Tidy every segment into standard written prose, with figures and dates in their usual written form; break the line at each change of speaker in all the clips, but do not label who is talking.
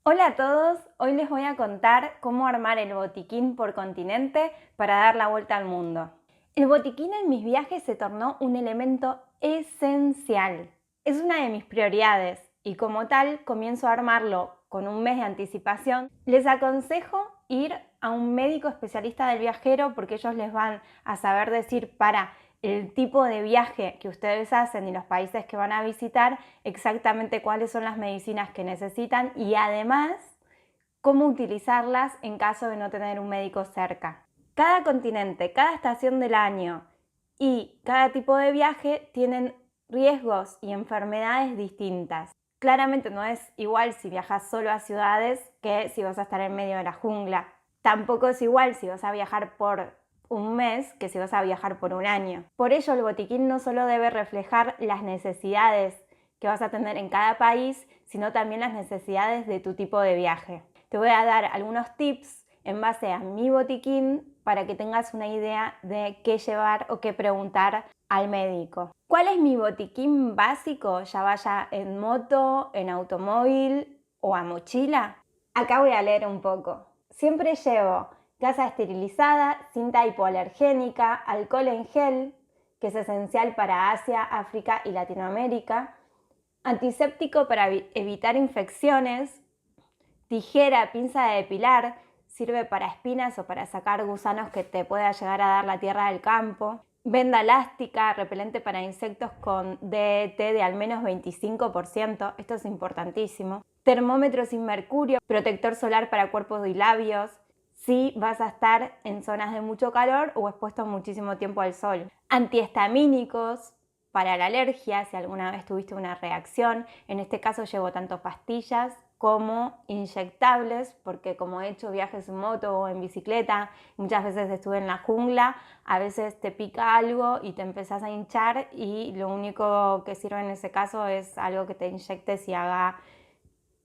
Hola a todos, hoy les voy a contar cómo armar el botiquín por continente para dar la vuelta al mundo. El botiquín en mis viajes se tornó un elemento esencial. Es una de mis prioridades y como tal comienzo a armarlo con un mes de anticipación. Les aconsejo ir a un médico especialista del viajero porque ellos les van a saber decir para el tipo de viaje que ustedes hacen y los países que van a visitar, exactamente cuáles son las medicinas que necesitan y además cómo utilizarlas en caso de no tener un médico cerca. Cada continente, cada estación del año y cada tipo de viaje tienen riesgos y enfermedades distintas. Claramente no es igual si viajas solo a ciudades que si vas a estar en medio de la jungla. Tampoco es igual si vas a viajar por un mes que si vas a viajar por un año. Por ello, el botiquín no solo debe reflejar las necesidades que vas a tener en cada país, sino también las necesidades de tu tipo de viaje. Te voy a dar algunos tips en base a mi botiquín para que tengas una idea de qué llevar o qué preguntar al médico. ¿Cuál es mi botiquín básico? Ya vaya en moto, en automóvil o a mochila. Acá voy a leer un poco. Siempre llevo gasa esterilizada, cinta hipoalergénica, alcohol en gel, que es esencial para Asia, África y Latinoamérica, antiséptico para evitar infecciones, tijera, pinza de depilar, sirve para espinas o para sacar gusanos que te pueda llegar a dar la tierra del campo, venda elástica, repelente para insectos con DET de al menos 25%, esto es importantísimo, termómetro sin mercurio, protector solar para cuerpos y labios, si vas a estar en zonas de mucho calor o expuesto muchísimo tiempo al sol. Antihistamínicos para la alergia, si alguna vez tuviste una reacción. En este caso llevo tanto pastillas como inyectables, porque como he hecho viajes en moto o en bicicleta, muchas veces estuve en la jungla, a veces te pica algo y te empezás a hinchar y lo único que sirve en ese caso es algo que te inyectes y haga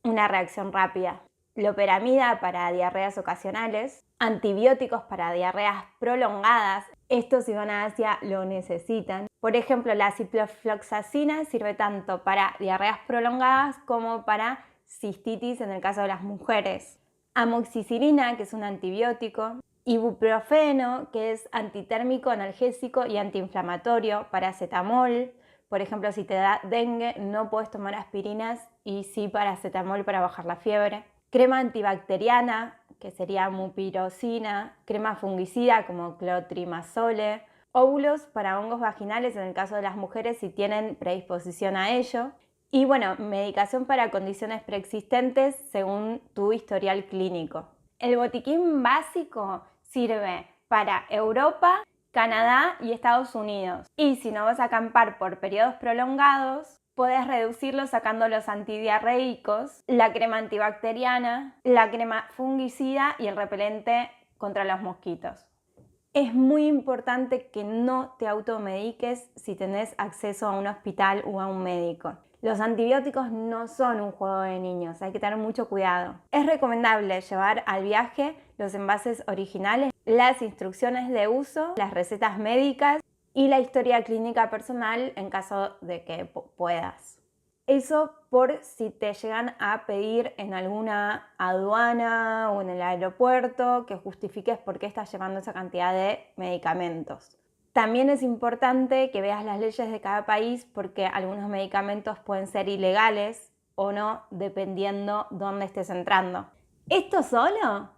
una reacción rápida. Loperamida para diarreas ocasionales, antibióticos para diarreas prolongadas, estos si van a Asia lo necesitan. Por ejemplo, la ciprofloxacina sirve tanto para diarreas prolongadas como para cistitis en el caso de las mujeres. Amoxicilina, que es un antibiótico. Ibuprofeno, que es antitérmico, analgésico y antiinflamatorio. Paracetamol, por ejemplo, si te da dengue, no puedes tomar aspirinas y sí paracetamol para bajar la fiebre. Crema antibacteriana, que sería mupirocina. Crema fungicida como clotrimazole. Óvulos para hongos vaginales en el caso de las mujeres si tienen predisposición a ello. Y bueno, medicación para condiciones preexistentes según tu historial clínico. El botiquín básico sirve para Europa, Canadá y Estados Unidos. Y si no vas a acampar por periodos prolongados, puedes reducirlo sacando los antidiarreicos, la crema antibacteriana, la crema fungicida y el repelente contra los mosquitos. Es muy importante que no te automediques si tenés acceso a un hospital o a un médico. Los antibióticos no son un juego de niños, hay que tener mucho cuidado. Es recomendable llevar al viaje los envases originales, las instrucciones de uso, las recetas médicas y la historia clínica personal en caso de que puedas. Eso por si te llegan a pedir en alguna aduana o en el aeropuerto que justifiques por qué estás llevando esa cantidad de medicamentos. También es importante que veas las leyes de cada país porque algunos medicamentos pueden ser ilegales o no, dependiendo dónde estés entrando. ¿Esto solo?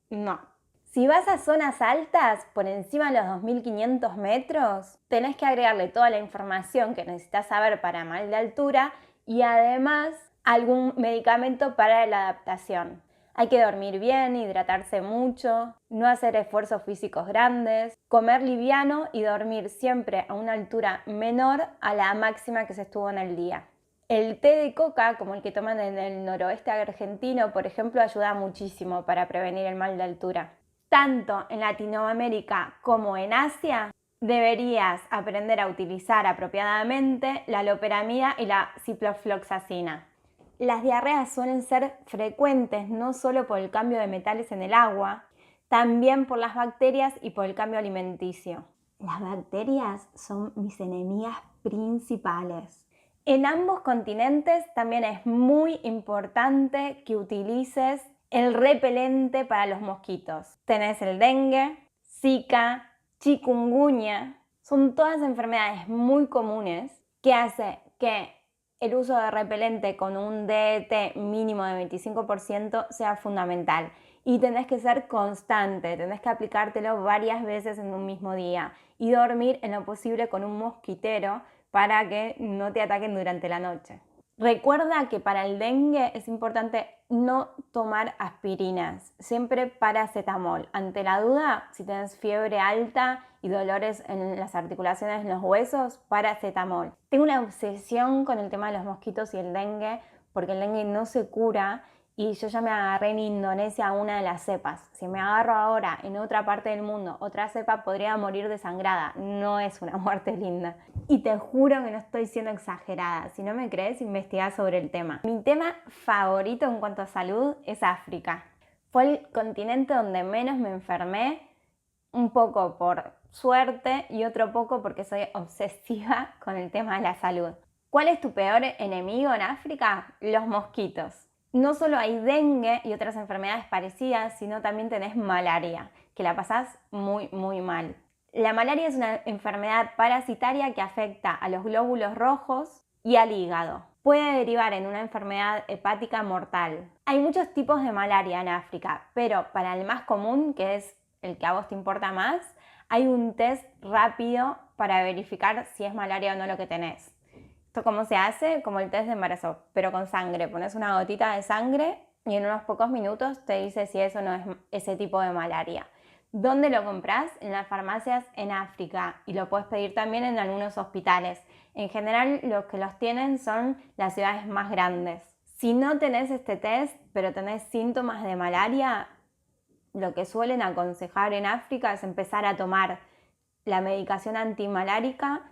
No. Si vas a zonas altas, por encima de los 2500 metros, tenés que agregarle toda la información que necesitas saber para mal de altura y además algún medicamento para la adaptación. Hay que dormir bien, hidratarse mucho, no hacer esfuerzos físicos grandes, comer liviano y dormir siempre a una altura menor a la máxima que se estuvo en el día. El té de coca, como el que toman en el noroeste argentino, por ejemplo, ayuda muchísimo para prevenir el mal de altura. Tanto en Latinoamérica como en Asia, deberías aprender a utilizar apropiadamente la loperamida y la ciprofloxacina. Las diarreas suelen ser frecuentes no solo por el cambio de metales en el agua, también por las bacterias y por el cambio alimenticio. Las bacterias son mis enemigas principales. En ambos continentes también es muy importante que utilices el repelente para los mosquitos. Tenés el dengue, Zika, chikungunya. Son todas enfermedades muy comunes que hace que el uso de repelente con un DET mínimo de 25% sea fundamental. Y tenés que ser constante, tenés que aplicártelo varias veces en un mismo día y dormir en lo posible con un mosquitero para que no te ataquen durante la noche. Recuerda que para el dengue es importante no tomar aspirinas, siempre paracetamol. Ante la duda, si tienes fiebre alta y dolores en las articulaciones, en los huesos, paracetamol. Tengo una obsesión con el tema de los mosquitos y el dengue, porque el dengue no se cura y yo ya me agarré en Indonesia una de las cepas. Si me agarro ahora en otra parte del mundo otra cepa, podría morir desangrada. No es una muerte linda. Y te juro que no estoy siendo exagerada. Si no me crees, investiga sobre el tema. Mi tema favorito en cuanto a salud es África. Fue el continente donde menos me enfermé, un poco por suerte y otro poco porque soy obsesiva con el tema de la salud. ¿Cuál es tu peor enemigo en África? Los mosquitos. No solo hay dengue y otras enfermedades parecidas, sino también tenés malaria, que la pasás muy mal. La malaria es una enfermedad parasitaria que afecta a los glóbulos rojos y al hígado. Puede derivar en una enfermedad hepática mortal. Hay muchos tipos de malaria en África, pero para el más común, que es el que a vos te importa más, hay un test rápido para verificar si es malaria o no lo que tenés. ¿Esto cómo se hace? Como el test de embarazo, pero con sangre. Pones una gotita de sangre y en unos pocos minutos te dice si eso no es ese tipo de malaria. ¿Dónde lo compras? En las farmacias en África y lo puedes pedir también en algunos hospitales. En general los que los tienen son las ciudades más grandes. Si no tenés este test, pero tenés síntomas de malaria, lo que suelen aconsejar en África es empezar a tomar la medicación antimalárica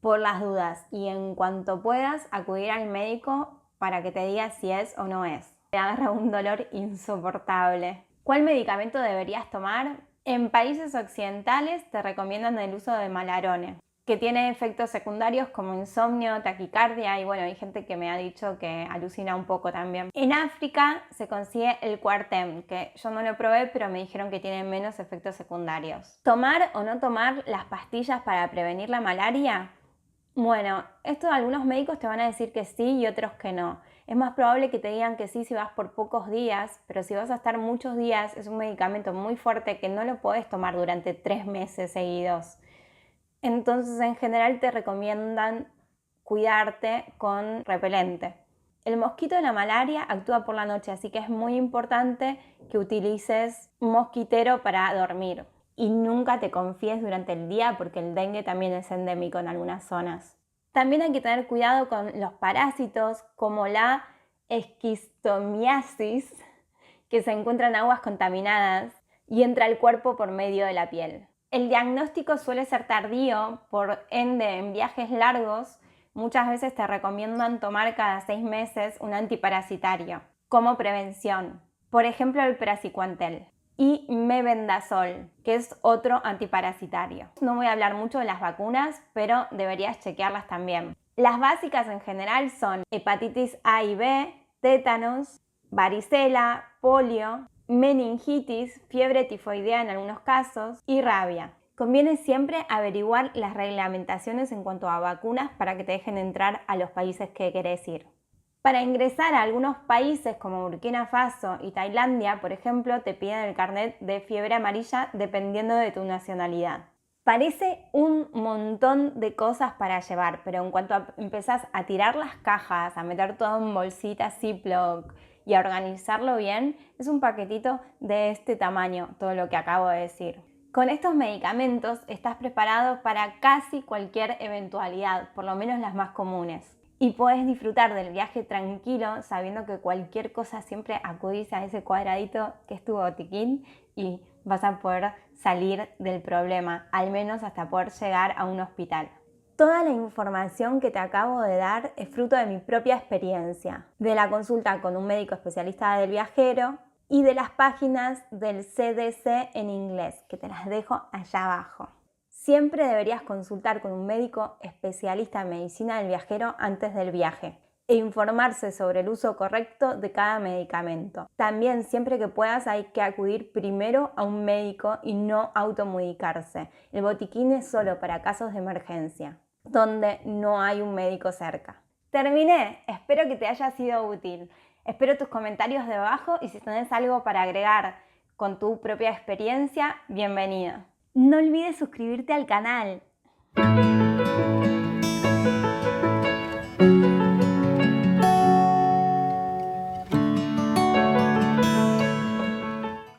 por las dudas y en cuanto puedas acudir al médico para que te diga si es o no es. Te agarra un dolor insoportable. ¿Cuál medicamento deberías tomar? En países occidentales te recomiendan el uso de Malarone, que tiene efectos secundarios como insomnio, taquicardia y bueno, hay gente que me ha dicho que alucina un poco también. En África se consigue el Coartem, que yo no lo probé, pero me dijeron que tiene menos efectos secundarios. ¿Tomar o no tomar las pastillas para prevenir la malaria? Bueno, esto algunos médicos te van a decir que sí y otros que no. Es más probable que te digan que sí si vas por pocos días, pero si vas a estar muchos días es un medicamento muy fuerte que no lo puedes tomar durante 3 meses seguidos. Entonces en general te recomiendan cuidarte con repelente. El mosquito de la malaria actúa por la noche, así que es muy importante que utilices un mosquitero para dormir. Y nunca te confíes durante el día porque el dengue también es endémico en algunas zonas. También hay que tener cuidado con los parásitos como la esquistomiasis, que se encuentra en aguas contaminadas y entra al cuerpo por medio de la piel. El diagnóstico suele ser tardío, por ende en viajes largos muchas veces te recomiendan tomar cada 6 meses un antiparasitario como prevención, por ejemplo el praziquantel y mebendazol, que es otro antiparasitario. No voy a hablar mucho de las vacunas, pero deberías chequearlas también. Las básicas en general son hepatitis A y B, tétanos, varicela, polio, meningitis, fiebre tifoidea en algunos casos y rabia. Conviene siempre averiguar las reglamentaciones en cuanto a vacunas para que te dejen entrar a los países que querés ir. Para ingresar a algunos países como Burkina Faso y Tailandia, por ejemplo, te piden el carnet de fiebre amarilla dependiendo de tu nacionalidad. Parece un montón de cosas para llevar, pero en cuanto empezás a tirar las cajas, a meter todo en bolsitas Ziploc y a organizarlo bien, es un paquetito de este tamaño, todo lo que acabo de decir. Con estos medicamentos estás preparado para casi cualquier eventualidad, por lo menos las más comunes. Y puedes disfrutar del viaje tranquilo sabiendo que cualquier cosa siempre acudís a ese cuadradito que es tu botiquín y vas a poder salir del problema, al menos hasta poder llegar a un hospital. Toda la información que te acabo de dar es fruto de mi propia experiencia, de la consulta con un médico especialista del viajero y de las páginas del CDC en inglés, que te las dejo allá abajo. Siempre deberías consultar con un médico especialista en medicina del viajero antes del viaje e informarse sobre el uso correcto de cada medicamento. También siempre que puedas hay que acudir primero a un médico y no automedicarse. El botiquín es solo para casos de emergencia, donde no hay un médico cerca. Terminé, espero que te haya sido útil. Espero tus comentarios debajo y si tenés algo para agregar con tu propia experiencia, bienvenida. No olvides suscribirte al canal.